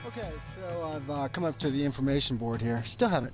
Okay, so I've come up to the information board here. I still haven't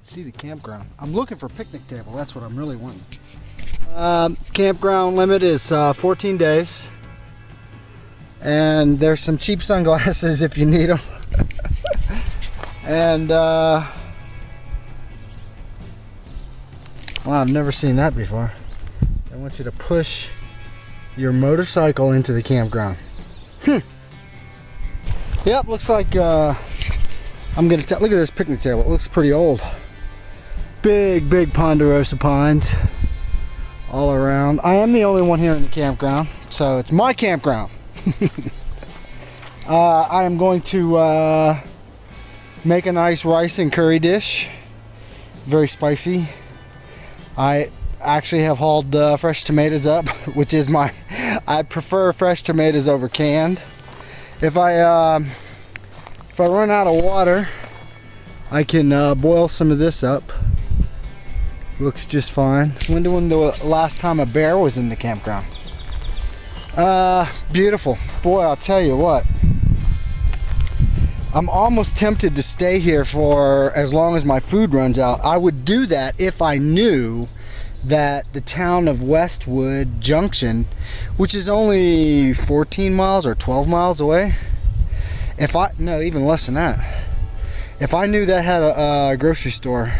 seen the campground. I'm looking for a picnic table. That's what I'm really wanting. Campground limit is 14 days. And there's some cheap sunglasses if you need them. And, well, I've never seen that before. I want you to push your motorcycle into the campground. Yep, looks like I'm gonna look at this picnic table. It looks pretty old. Big ponderosa pines all around. I am the only one here in the campground, so it's my campground. I am going to make a nice rice and curry dish. Very spicy. I actually have hauled fresh tomatoes up, which is I prefer fresh tomatoes over canned. If I run out of water, I can boil some of this up. Looks just fine. Wonder when the last time a bear was in the campground. Beautiful. Boy, I'll tell you what. I'm almost tempted to stay here for as long as my food runs out. I would do that if I knew that the town of Westwood Junction, which is only 14 miles or 12 miles away, no, even less than that. If I knew that had a grocery store,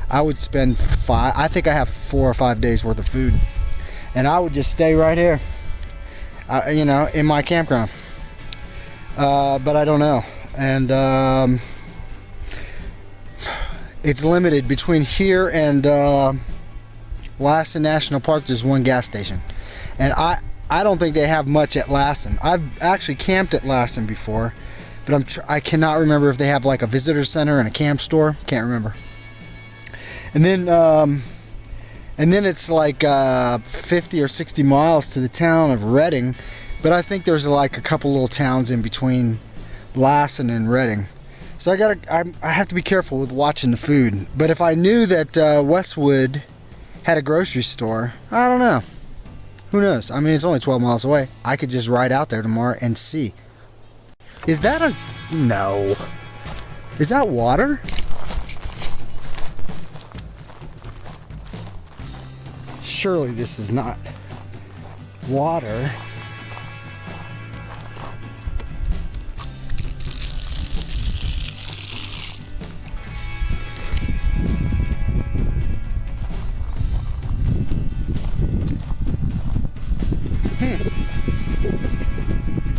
I would spend I think I have 4 or 5 days worth of food, and I would just stay right here, you know, in my campground. But I don't know, and it's limited. Between here and Lassen National Park, there's one gas station, and I don't think they have much at Lassen. I've actually camped at Lassen before, but I cannot remember if they have like a visitor center and a camp store. Can't remember. And then it's like 50 or 60 miles to the town of Reading, but I think there's like a couple little towns in between Lassen and Reading. So I have to be careful with watching the food. But if I knew that Westwood had a grocery store, I don't know. Who knows? I mean, it's only 12 miles away. I could just ride out there tomorrow and see. Is that no. Is that water? Surely this is not water.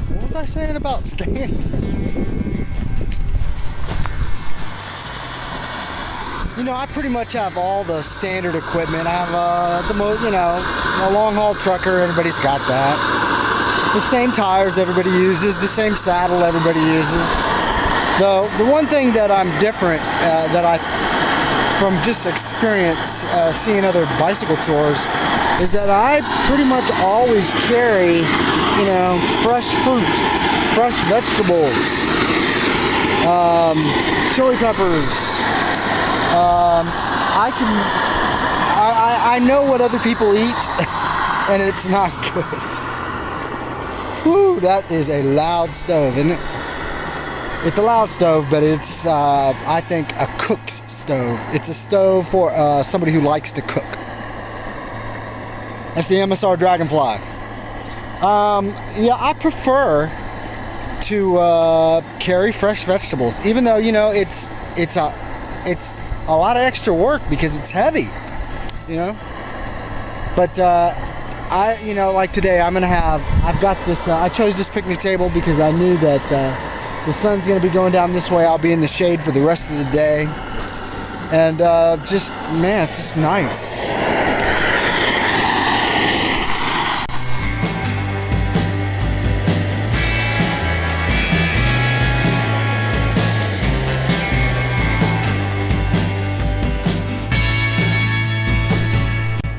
What was I saying about staying? You know, I pretty much have all the standard equipment. I have a long haul trucker. Everybody's got that. The same tires everybody uses. The same saddle everybody uses. The one thing that I'm different from just experience seeing other bicycle tours, is that I pretty much always carry, you know, fresh fruit, fresh vegetables, chili peppers. I know what other people eat, and it's not good. Whew, that is a loud stove, isn't it? It's a loud stove, but it's, I think, a cook's stove. It's a stove for somebody who likes to cook. That's the MSR Dragonfly. Yeah, I prefer to carry fresh vegetables, even though, you know, it's a lot of extra work because it's heavy, you know. But you know, like today, I've got this. I chose this picnic table because I knew that the sun's going to be going down this way. I'll be in the shade for the rest of the day, and just, man, it's just nice.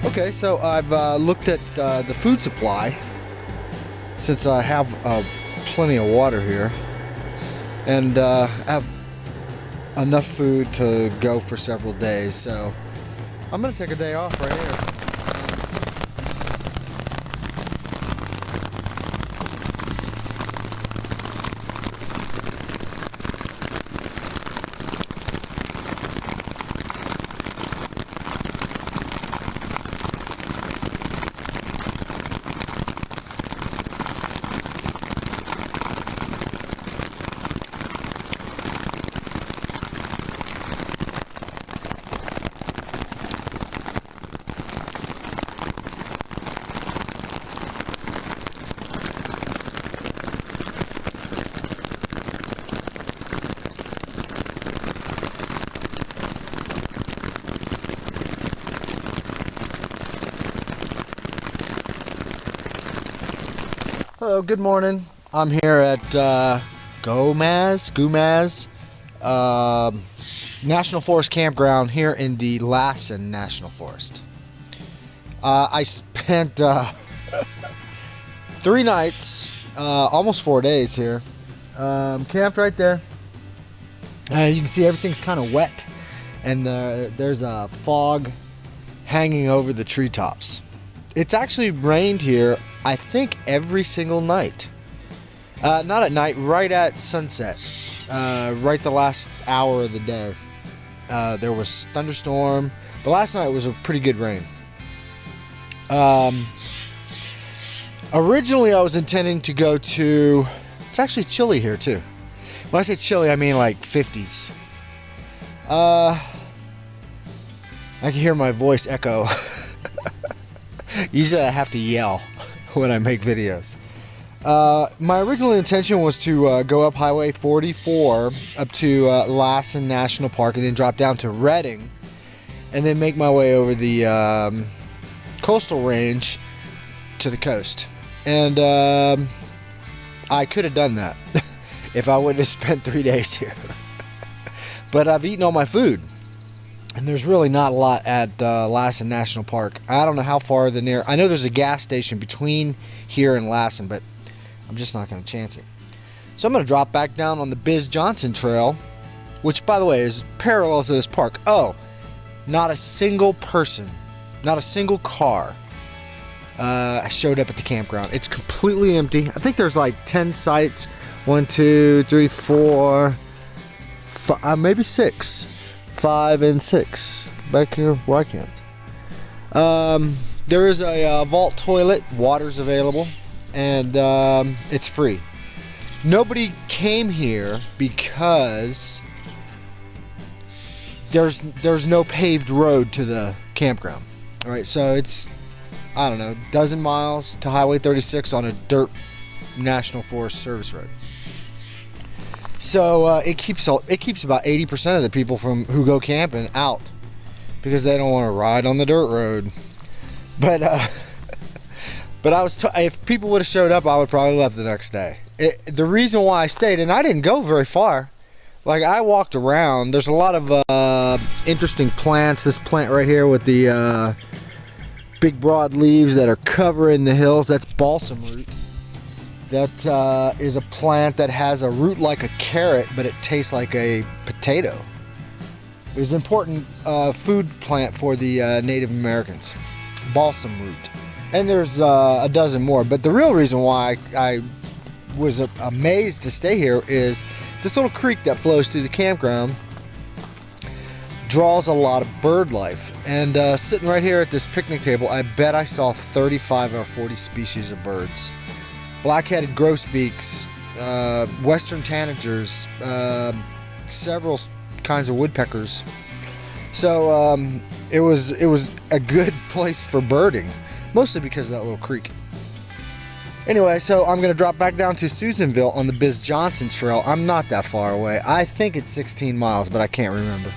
Okay, so I've looked at the food supply, since I have plenty of water here, and have enough food to go for several days, so I'm going to take a day off right here. So good morning. I'm here at Goumaz National Forest Campground here in the Lassen National Forest. I spent 3 nights, almost 4 days here. Camped right there. You can see everything's kind of wet, and there's a fog hanging over the treetops. It's actually rained here, I think, every single night. Not at night, right at sunset. Right the last hour of the day. There was thunderstorm, but last night was a pretty good rain. Originally I was intending to go to, it's actually chilly here too. When I say chilly, I mean like 50s. I can hear my voice echo. Usually I have to yell when I make videos. My original intention was to go up Highway 44 up to Lassen National Park and then drop down to Redding and then make my way over the coastal range to the coast. And I could have done that if I wouldn't have spent 3 days here. But I've eaten all my food, and there's really not a lot at Lassen National Park. I don't know how far the near. I know there's a gas station between here and Lassen, but I'm just not going to chance it. So I'm going to drop back down on the Bizz Johnson Trail, which, by the way, is parallel to this park. Oh, not a single person, not a single car showed up at the campground. It's completely empty. I think there's like 10 sites. 1, 2, 3, 4, 5, maybe 6. 5 and 6 back here where I camped. There is a vault toilet. Water's available, and it's free. Nobody came here because there's no paved road to the campground. All right, so it's, I don't know, dozen miles to Highway 36 on a dirt National Forest Service road. So it keeps about 80% of the people who go camping out because they don't want to ride on the dirt road. But if people would have showed up, I would probably left the next day. The reason why I stayed, and I didn't go very far. Like, I walked around. There's a lot of interesting plants. This plant right here with the big broad leaves that are covering the hills, that's balsam root. That is a plant that has a root like a carrot, but it tastes like a potato. It's an important food plant for the Native Americans. Balsam root. And there's a dozen more. But the real reason why I was amazed to stay here is this little creek that flows through the campground draws a lot of bird life. And sitting right here at this picnic table, I bet I saw 35 or 40 species of birds. Black-headed grosbeaks, western tanagers, several kinds of woodpeckers. So it was a good place for birding, mostly because of that little creek. Anyway, so I'm going to drop back down to Susanville on the Bizz Johnson Trail. I'm not that far away. I think it's 16 miles, but I can't remember.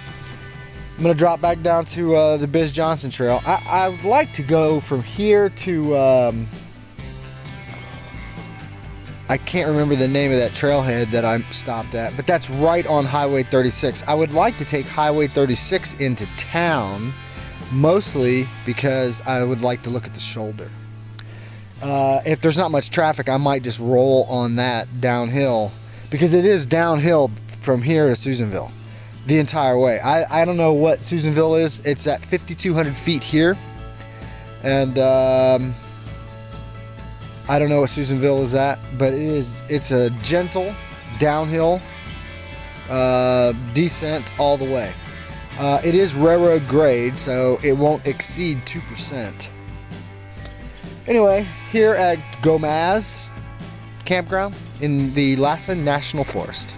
I'm going to drop back down to the Bizz Johnson Trail. I would like to go from here to... I can't remember the name of that trailhead that I stopped at, but that's right on Highway 36. I would like to take Highway 36 into town, mostly because I would like to look at the shoulder. If there's not much traffic, I might just roll on that downhill, because it is downhill from here to Susanville the entire way. I don't know what Susanville is. It's at 5,200 feet here, and I don't know what Susanville is at, but it's a gentle downhill descent all the way. It is railroad grade, so it won't exceed 2%. Anyway, here at Goumaz Campground in the Lassen National Forest.